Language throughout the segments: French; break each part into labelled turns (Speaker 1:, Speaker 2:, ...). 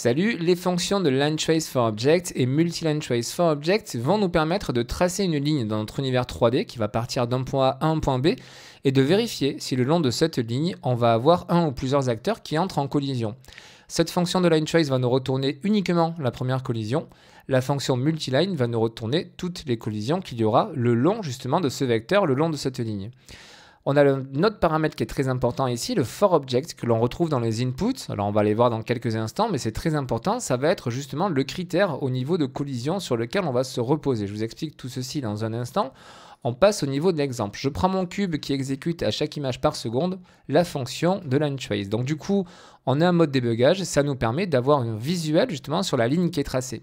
Speaker 1: Salut, les fonctions de LineTrace4Object et MultiLineTrace4Object vont nous permettre de tracer une ligne dans notre univers 3D qui va partir d'un point A à un point B et de vérifier si le long de cette ligne, on va avoir un ou plusieurs acteurs qui entrent en collision. Cette fonction de LineTrace va nous retourner uniquement la première collision. La fonction MultiLine va nous retourner toutes les collisions qu'il y aura le long justement de ce vecteur, le long de cette ligne. On a notre paramètre qui est très important ici, le forObject, que l'on retrouve dans les inputs. Alors on va les voir dans quelques instants, mais c'est très important. Ça va être justement le critère au niveau de collision sur lequel on va se reposer. Je vous explique tout ceci dans un instant. On passe au niveau de l'exemple. Je prends mon cube qui exécute à chaque image par seconde la fonction de LineTrace. Donc du coup, on a un mode débugage. Ça nous permet d'avoir un visuel justement sur la ligne qui est tracée.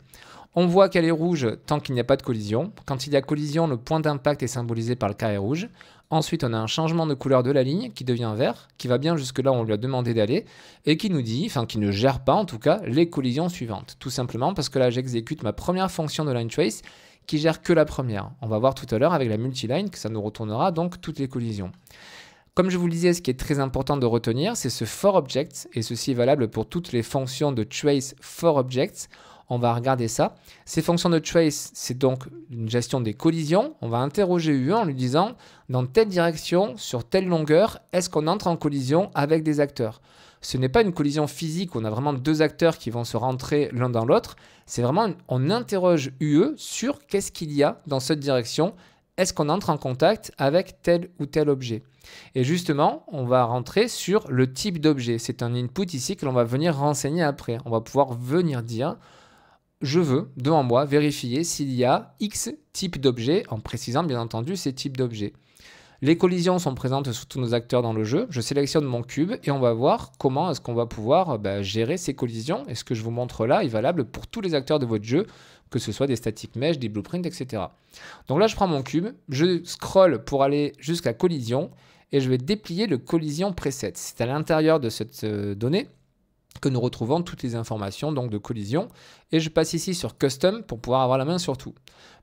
Speaker 1: On voit qu'elle est rouge tant qu'il n'y a pas de collision. Quand il y a collision, le point d'impact est symbolisé par le carré rouge. Ensuite, on a un changement de couleur de la ligne qui devient vert, qui va bien jusque là où on lui a demandé d'aller, et qui nous dit, enfin qui ne gère pas en tout cas, les collisions suivantes. Tout simplement parce que là, j'exécute ma première fonction de LineTrace qui gère que la première. On va voir tout à l'heure avec la multiline que ça nous retournera donc toutes les collisions. Comme je vous le disais, ce qui est très important de retenir, c'est ce forObject, et ceci est valable pour toutes les fonctions de trace forObject. On va regarder ça. Ces fonctions de trace, c'est donc une gestion des collisions. On va interroger UE en lui disant, dans telle direction, sur telle longueur, est-ce qu'on entre en collision avec des acteurs? Ce n'est pas une collision physique où on a vraiment deux acteurs qui vont se rentrer l'un dans l'autre. C'est vraiment, on interroge UE sur qu'est-ce qu'il y a dans cette direction. Est-ce qu'on entre en contact avec tel ou tel objet? Et justement, on va rentrer sur le type d'objet. C'est un input ici que l'on va venir renseigner après. On va pouvoir venir dire, je veux, devant moi, vérifier s'il y a X types d'objets, en précisant bien entendu ces types d'objets. Les collisions sont présentes sur tous nos acteurs dans le jeu. Je sélectionne mon cube et on va voir comment est-ce qu'on va pouvoir gérer ces collisions. Et ce que je vous montre là est valable pour tous les acteurs de votre jeu, que ce soit des static mesh, des blueprints, etc. Donc là, je prends mon cube, je scroll pour aller jusqu'à collision et je vais déplier le collision preset. C'est à l'intérieur de cette donnée que nous retrouvons toutes les informations donc de collision. Et je passe ici sur Custom pour pouvoir avoir la main sur tout.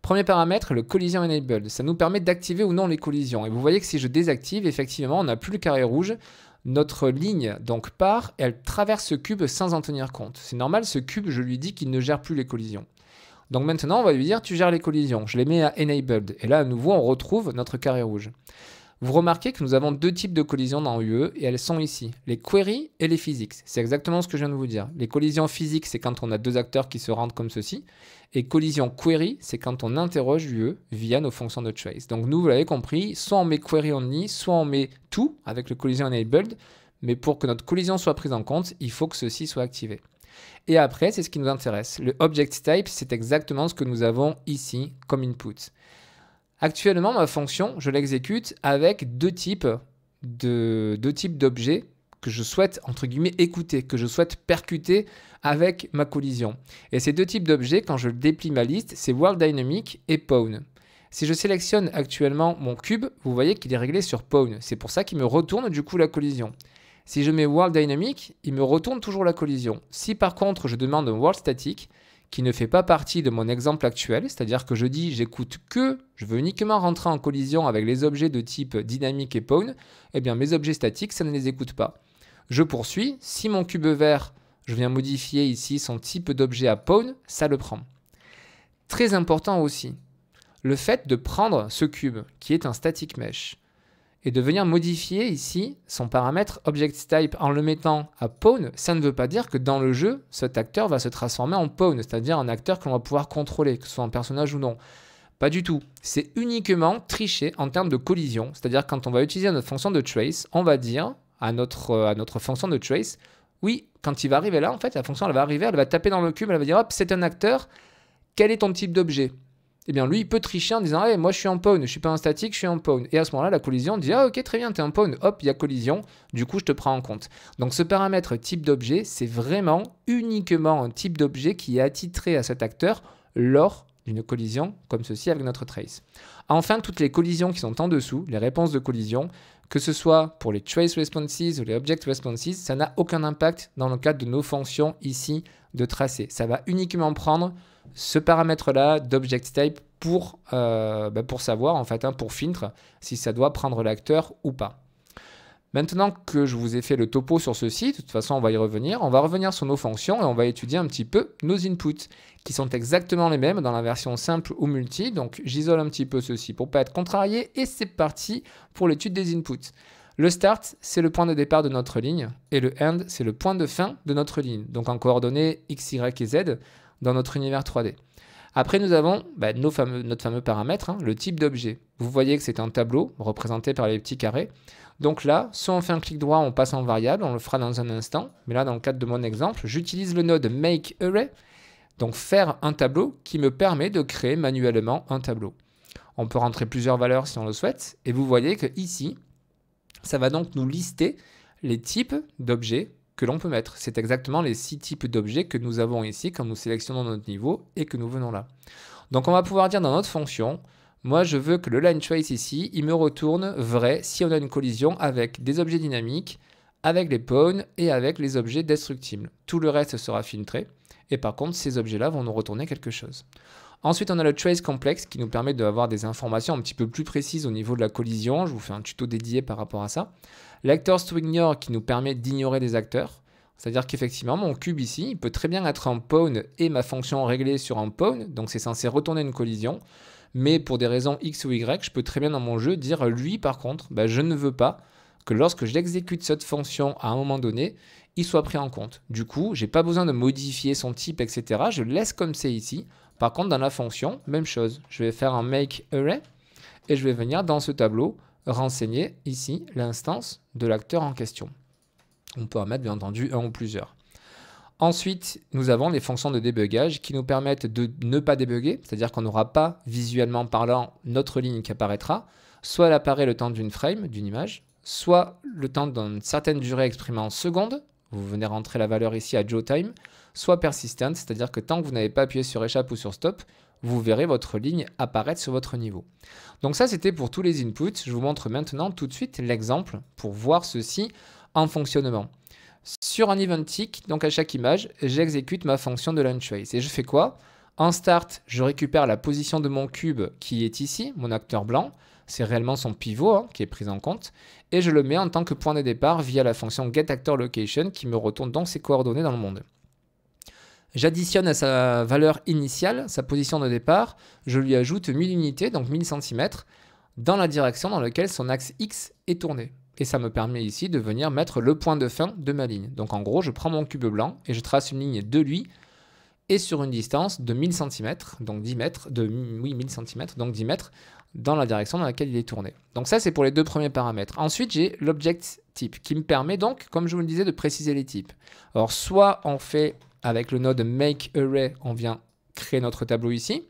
Speaker 1: Premier paramètre, le Collision Enabled. Ça nous permet d'activer ou non les collisions. Et vous voyez que si je désactive, effectivement, on n'a plus le carré rouge. Notre ligne donc part et elle traverse ce cube sans en tenir compte. C'est normal, ce cube, je lui dis qu'il ne gère plus les collisions. Donc maintenant, on va lui dire, tu gères les collisions. Je les mets à Enabled. Et là, à nouveau, on retrouve notre carré rouge. Vous remarquez que nous avons deux types de collisions dans UE et elles sont ici, les query et les physics. C'est exactement ce que je viens de vous dire. Les collisions physiques, c'est quand on a deux acteurs qui se rendent comme ceci. Et collision query, c'est quand on interroge UE via nos fonctions de trace. Donc nous, vous l'avez compris, soit on met query only, soit on met tout avec le collision enabled. Mais pour que notre collision soit prise en compte, il faut que ceci soit activé. Et après, c'est ce qui nous intéresse. Le object type, c'est exactement ce que nous avons ici comme input. Actuellement, ma fonction, je l'exécute avec deux types d'objets que je souhaite, entre guillemets, écouter, que je souhaite percuter avec ma collision. Et ces deux types d'objets, quand je déplie ma liste, c'est World Dynamic et Pawn. Si je sélectionne actuellement mon cube, vous voyez qu'il est réglé sur Pawn. C'est pour ça qu'il me retourne du coup la collision. Si je mets World Dynamic, il me retourne toujours la collision. Si par contre, je demande un World Static, qui ne fait pas partie de mon exemple actuel, c'est-à-dire que je dis j'écoute que, je veux uniquement rentrer en collision avec les objets de type dynamique et pawn, eh bien mes objets statiques, ça ne les écoute pas. Je poursuis, si mon cube vert, je viens modifier ici son type d'objet à pawn, ça le prend. Très important aussi, le fait de prendre ce cube, qui est un static mesh, et de venir modifier ici son paramètre object type en le mettant à pawn, ça ne veut pas dire que dans le jeu, cet acteur va se transformer en pawn, c'est-à-dire un acteur que l'on va pouvoir contrôler, que ce soit un personnage ou non. Pas du tout. C'est uniquement tricher en termes de collision, c'est-à-dire quand on va utiliser notre fonction de trace, on va dire à notre fonction de trace, oui, quand il va arriver là, en fait, la fonction elle va arriver, elle va taper dans le cube, elle va dire hop, c'est un acteur, quel est ton type d'objet? Eh bien, lui, il peut tricher en disant hey, moi, je suis en pawn, je ne suis pas un statique, je suis en pawn. Et à ce moment-là, la collision dit ah, ok, très bien, tu es en pawn. Hop, il y a collision. Du coup, je te prends en compte. Donc, ce paramètre type d'objet, c'est vraiment uniquement un type d'objet qui est attitré à cet acteur lors d'une collision comme ceci avec notre trace. Enfin, toutes les collisions qui sont en dessous, les réponses de collision, que ce soit pour les trace responses ou les object responses, ça n'a aucun impact dans le cadre de nos fonctions ici de tracé. Ça va uniquement prendre ce paramètre-là d'object type pour savoir, en fait, pour filtre si ça doit prendre l'acteur ou pas. Maintenant que je vous ai fait le topo sur ceci, de toute façon on va y revenir, on va revenir sur nos fonctions et on va étudier un petit peu nos inputs, qui sont exactement les mêmes dans la version simple ou multi. Donc j'isole un petit peu ceci pour ne pas être contrarié et c'est parti pour l'étude des inputs. Le start, c'est le point de départ de notre ligne et le end, c'est le point de fin de notre ligne, donc en coordonnées x, y et z dans notre univers 3D. Après, nous avons notre fameux paramètre, hein, le type d'objet. Vous voyez que c'est un tableau représenté par les petits carrés. Donc là, soit on fait un clic droit, on passe en variable, on le fera dans un instant. Mais là, dans le cadre de mon exemple, j'utilise le node makeArray, donc faire un tableau qui me permet de créer manuellement un tableau. On peut rentrer plusieurs valeurs si on le souhaite. Et vous voyez que ici, ça va donc nous lister les types d'objets que l'on peut mettre. C'est exactement les 6 types d'objets que nous avons ici quand nous sélectionnons notre niveau et que nous venons là. Donc on va pouvoir dire dans notre fonction, moi je veux que le line trace ici, il me retourne vrai si on a une collision avec des objets dynamiques, avec les pawns et avec les objets destructibles. Tout le reste sera filtré et par contre ces objets-là vont nous retourner quelque chose. Ensuite, on a le trace complexe qui nous permet d'avoir des informations un petit peu plus précises au niveau de la collision. Je vous fais un tuto dédié par rapport à ça. L'actors to ignore qui nous permet d'ignorer des acteurs. C'est-à-dire qu'effectivement, mon cube ici, il peut très bien être un pawn et ma fonction réglée sur un pawn. Donc, c'est censé retourner une collision. Mais pour des raisons X ou Y, je peux très bien dans mon jeu dire, lui, par contre, je ne veux pas que lorsque j'exécute cette fonction à un moment donné, il soit pris en compte. Du coup, je n'ai pas besoin de modifier son type, etc. Je le laisse comme c'est ici. Par contre, dans la fonction, même chose. Je vais faire un makeArray et je vais venir dans ce tableau renseigner ici l'instance de l'acteur en question. On peut en mettre bien entendu un ou plusieurs. Ensuite, nous avons les fonctions de débugage qui nous permettent de ne pas débugger, c'est-à-dire qu'on n'aura pas visuellement parlant notre ligne qui apparaîtra, soit elle apparaît le temps d'une frame, d'une image, soit le temps d'une certaine durée exprimée en secondes, vous venez rentrer la valeur ici à JawTime, soit persistent, c'est-à-dire que tant que vous n'avez pas appuyé sur échappe ou sur stop, vous verrez votre ligne apparaître sur votre niveau. Donc ça, c'était pour tous les inputs. Je vous montre maintenant tout de suite l'exemple pour voir ceci en fonctionnement. Sur un event tick, donc à chaque image, j'exécute ma fonction de line trace. Et je fais quoi? En start, je récupère la position de mon cube qui est ici, mon acteur blanc. C'est réellement son pivot qui est pris en compte. Et je le mets en tant que point de départ via la fonction getActorLocation qui me retourne donc ses coordonnées dans le monde. J'additionne à sa valeur initiale, sa position de départ, je lui ajoute 1000 unités, donc 1000 cm, dans la direction dans laquelle son axe X est tourné. Et ça me permet ici de venir mettre le point de fin de ma ligne. Donc en gros, je prends mon cube blanc et je trace une ligne de lui et sur une distance de 1000 cm, donc 10 mètres, 1000 cm, donc 10 mètres, dans la direction dans laquelle il est tourné. Donc ça, c'est pour les deux premiers paramètres. Ensuite, j'ai l'object type qui me permet donc, comme je vous le disais, de préciser les types. Alors, soit on fait avec le node makeArray, on vient créer notre tableau ici,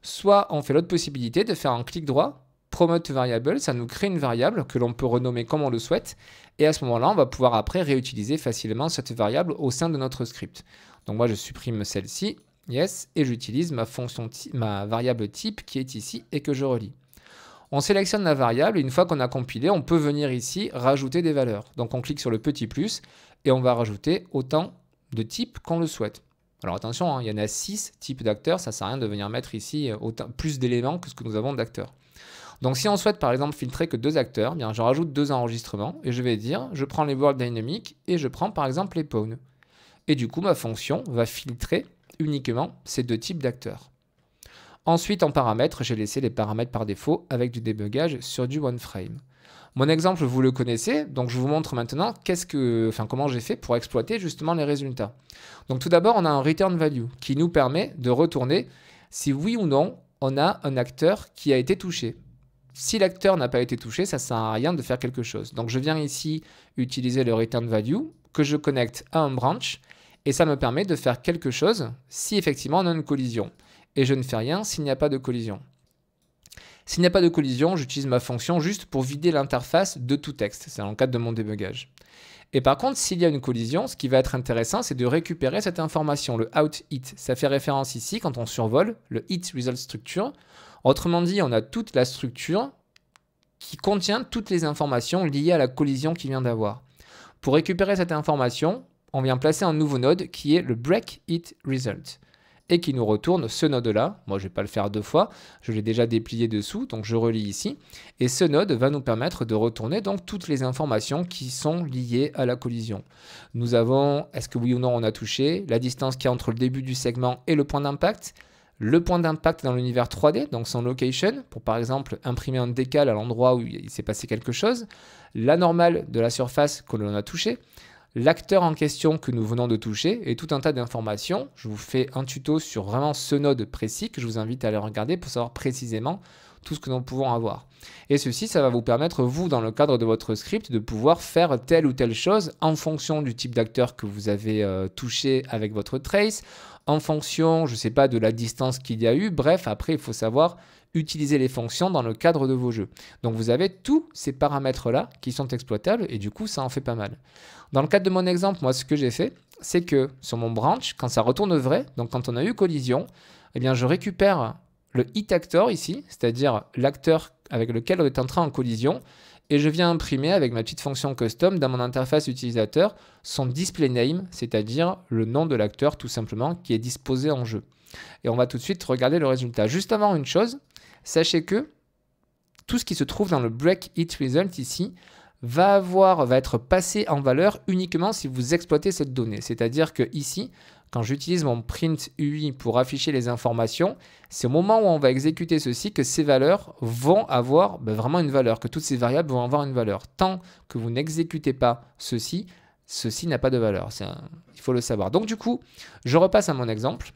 Speaker 1: soit on fait l'autre possibilité de faire un clic droit, promote variable, ça nous crée une variable que l'on peut renommer comme on le souhaite, et à ce moment-là, on va pouvoir après réutiliser facilement cette variable au sein de notre script. Donc moi, je supprime celle-ci, yes, et j'utilise ma variable type qui est ici et que je relie. On sélectionne la variable et une fois qu'on a compilé, on peut venir ici rajouter des valeurs. Donc on clique sur le petit plus et on va rajouter autant de types qu'on le souhaite. Alors attention, il y en a 6 types d'acteurs, ça ne sert à rien de venir mettre ici plus d'éléments que ce que nous avons d'acteurs. Donc si on souhaite par exemple filtrer que 2 acteurs, bien je rajoute 2 enregistrements et je vais dire, je prends les World Dynamic et je prends par exemple les Pawns. Et du coup, ma fonction va filtrer uniquement ces 2 types d'acteurs. Ensuite, en paramètres, j'ai laissé les paramètres par défaut avec du débugage sur du OneFrame. Mon exemple, vous le connaissez, donc je vous montre maintenant comment j'ai fait pour exploiter justement les résultats. Donc tout d'abord, on a un return value qui nous permet de retourner si oui ou non on a un acteur qui a été touché. Si l'acteur n'a pas été touché, ça ne sert à rien de faire quelque chose. Donc je viens ici utiliser le return value que je connecte à un branch et ça me permet de faire quelque chose si effectivement on a une collision. Et je ne fais rien s'il n'y a pas de collision. S'il n'y a pas de collision, j'utilise ma fonction juste pour vider l'interface de tout texte. C'est dans le cadre de mon débugage. Et par contre, s'il y a une collision, ce qui va être intéressant, c'est de récupérer cette information, le out_hit. Ça fait référence ici, quand on survole, le hit result structure. Autrement dit, on a toute la structure qui contient toutes les informations liées à la collision qu'il vient d'avoir. Pour récupérer cette information, on vient placer un nouveau node qui est le break_hit result. et qui nous retourne ce node-là. Moi, je ne vais pas le faire deux fois, je l'ai déjà déplié dessous, donc je relis ici. Et ce node va nous permettre de retourner donc toutes les informations qui sont liées à la collision. Nous avons, est-ce que oui ou non on a touché, la distance qui est entre le début du segment et le point d'impact, le point d'impact dans l'univers 3D, donc son location, pour par exemple imprimer un décal à l'endroit où il s'est passé quelque chose, la normale de la surface que l'on a touchée, l'acteur en question que nous venons de toucher et tout un tas d'informations. Je vous fais un tuto sur vraiment ce node précis que je vous invite à aller regarder pour savoir précisément tout ce que nous pouvons avoir. Et ceci, ça va vous permettre, vous, dans le cadre de votre script, de pouvoir faire telle ou telle chose en fonction du type d'acteur que vous avez touché avec votre trace, en fonction, je ne sais pas, de la distance qu'il y a eu. Bref, après, il faut savoir utiliser les fonctions dans le cadre de vos jeux. Donc vous avez tous ces paramètres-là qui sont exploitables et du coup, ça en fait pas mal. Dans le cadre de mon exemple, moi, ce que j'ai fait, c'est que sur mon branch, quand ça retourne vrai, donc quand on a eu collision, eh bien, je récupère le hit actor ici, c'est-à-dire l'acteur avec lequel on est entré en collision, et je viens imprimer avec ma petite fonction custom dans mon interface utilisateur son display name, c'est-à-dire le nom de l'acteur tout simplement qui est disposé en jeu. Et on va tout de suite regarder le résultat. Juste avant une chose, sachez que tout ce qui se trouve dans le break hit result ici va être passé en valeur uniquement si vous exploitez cette donnée. C'est-à-dire que ici, quand j'utilise mon print UI pour afficher les informations, c'est au moment où on va exécuter ceci que ces valeurs vont avoir vraiment une valeur, que toutes ces variables vont avoir une valeur. Tant que vous n'exécutez pas ceci n'a pas de valeur. Il faut le savoir. Donc du coup, je repasse à mon exemple.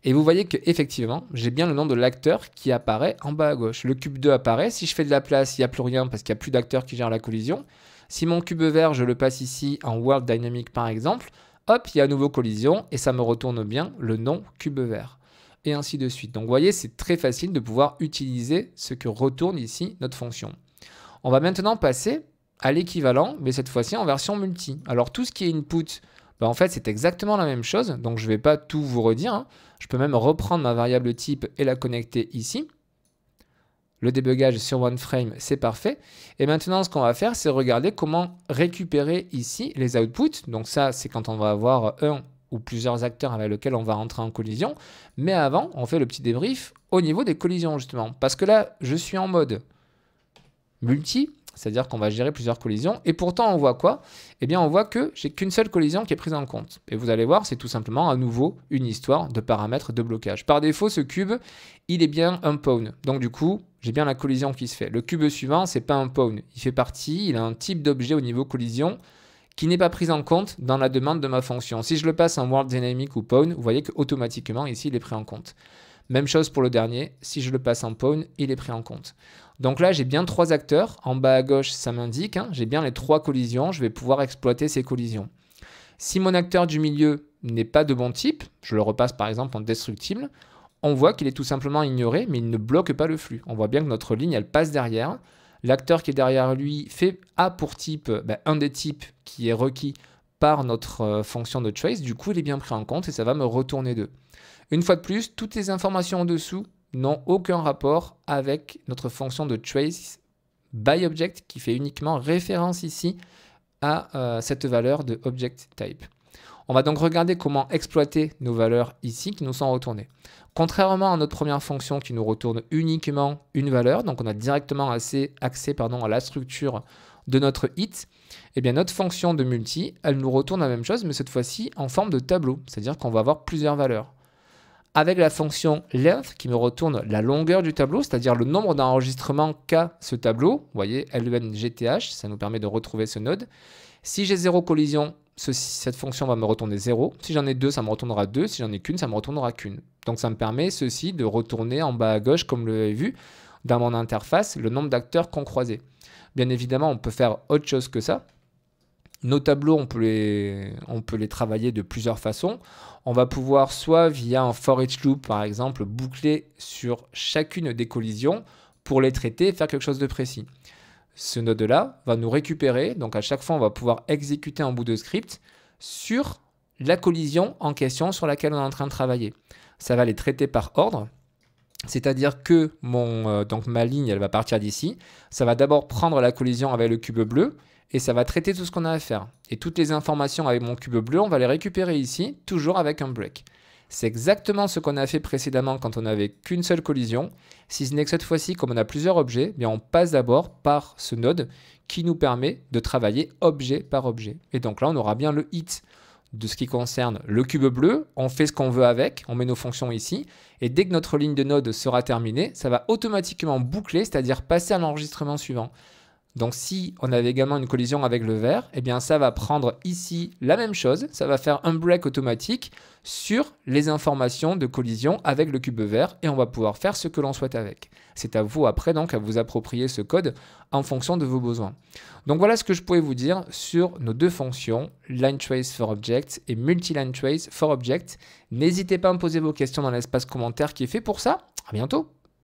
Speaker 1: Et vous voyez qu'effectivement, j'ai bien le nom de l'acteur qui apparaît en bas à gauche. Le cube 2 apparaît. Si je fais de la place, il n'y a plus rien parce qu'il n'y a plus d'acteur qui gère la collision. Si mon cube vert, je le passe ici en World Dynamic par exemple, hop, il y a à nouveau collision et ça me retourne bien le nom cube vert. Et ainsi de suite. Donc vous voyez, c'est très facile de pouvoir utiliser ce que retourne ici notre fonction. On va maintenant passer à l'équivalent, mais cette fois-ci en version multi. Alors tout ce qui est input, en fait c'est exactement la même chose, donc je ne vais pas tout vous redire, hein. Je peux même reprendre ma variable type et la connecter ici. Le débugage sur OneFrame, c'est parfait. Et maintenant, ce qu'on va faire, c'est regarder comment récupérer ici les outputs. Donc ça, c'est quand on va avoir un ou plusieurs acteurs avec lesquels on va rentrer en collision. Mais avant, on fait le petit débrief au niveau des collisions, justement. Parce que là, je suis en mode multi, c'est-à-dire qu'on va gérer plusieurs collisions. Et pourtant, on voit quoi? Eh bien, on voit que j'ai qu'une seule collision qui est prise en compte. Et vous allez voir, c'est tout simplement à nouveau une histoire de paramètres de blocage. Par défaut, ce cube, il est bien un pawn. Donc du coup, j'ai bien la collision qui se fait. Le cube suivant, c'est pas un pawn. Il fait partie, il a un type d'objet au niveau collision qui n'est pas pris en compte dans la demande de ma fonction. Si je le passe en World Dynamic ou pawn, vous voyez qu'automatiquement, ici, il est pris en compte. Même chose pour le dernier. Si je le passe en pawn, il est pris en compte. Donc là, j'ai bien 3 acteurs. En bas à gauche, ça m'indique. J'ai bien les 3 collisions. Je vais pouvoir exploiter ces collisions. Si mon acteur du milieu n'est pas de bon type, je le repasse par exemple en destructible, on voit qu'il est tout simplement ignoré, mais il ne bloque pas le flux. On voit bien que notre ligne, elle passe derrière. L'acteur qui est derrière lui a pour type un des types qui est requis par notre fonction de trace. Du coup, il est bien pris en compte et ça va me retourner 2. Une fois de plus, toutes les informations en dessous n'ont aucun rapport avec notre fonction de trace by object qui fait uniquement référence ici à cette valeur de object type. On va donc regarder comment exploiter nos valeurs ici qui nous sont retournées. Contrairement à notre première fonction qui nous retourne uniquement une valeur, donc on a directement accès à la structure de notre hit, eh bien notre fonction de multi, elle nous retourne la même chose, mais cette fois-ci en forme de tableau, c'est-à-dire qu'on va avoir plusieurs valeurs. Avec la fonction length qui me retourne la longueur du tableau, c'est-à-dire le nombre d'enregistrements qu'a ce tableau. Vous voyez, length, ça nous permet de retrouver ce node. Si j'ai 0 collision, cette fonction va me retourner 0. Si j'en ai 2, ça me retournera 2. Si j'en ai qu'une, ça me retournera qu'une. Donc ça me permet ceci de retourner en bas à gauche, comme vous l'avez vu, dans mon interface, le nombre d'acteurs qu'on croisait. Bien évidemment, on peut faire autre chose que ça. Nos tableaux, on peut les travailler de plusieurs façons. On va pouvoir soit via un for each loop, par exemple, boucler sur chacune des collisions pour les traiter et faire quelque chose de précis. Ce node-là va nous récupérer, donc à chaque fois, on va pouvoir exécuter un bout de script sur la collision en question sur laquelle on est en train de travailler. Ça va les traiter par ordre. C'est-à-dire que ma ligne, elle va partir d'ici. Ça va d'abord prendre la collision avec le cube bleu et ça va traiter tout ce qu'on a à faire. Et toutes les informations avec mon cube bleu, on va les récupérer ici, toujours avec un break. C'est exactement ce qu'on a fait précédemment quand on n'avait qu'une seule collision. Si ce n'est que cette fois-ci, comme on a plusieurs objets, bien on passe d'abord par ce node qui nous permet de travailler objet par objet. Et donc là, on aura bien le hit de ce qui concerne le cube bleu. On fait ce qu'on veut avec, on met nos fonctions ici. Et dès que notre ligne de node sera terminée, ça va automatiquement boucler, c'est-à-dire passer à l'enregistrement suivant. Donc si on avait également une collision avec le vert, eh bien ça va prendre ici la même chose, ça va faire un break automatique sur les informations de collision avec le cube vert et on va pouvoir faire ce que l'on souhaite avec. C'est à vous après donc à vous approprier ce code en fonction de vos besoins. Donc voilà ce que je pouvais vous dire sur nos deux fonctions, LineTrace for Object et MultiLineTrace for Object. N'hésitez pas à me poser vos questions dans l'espace commentaire qui est fait pour ça. À bientôt.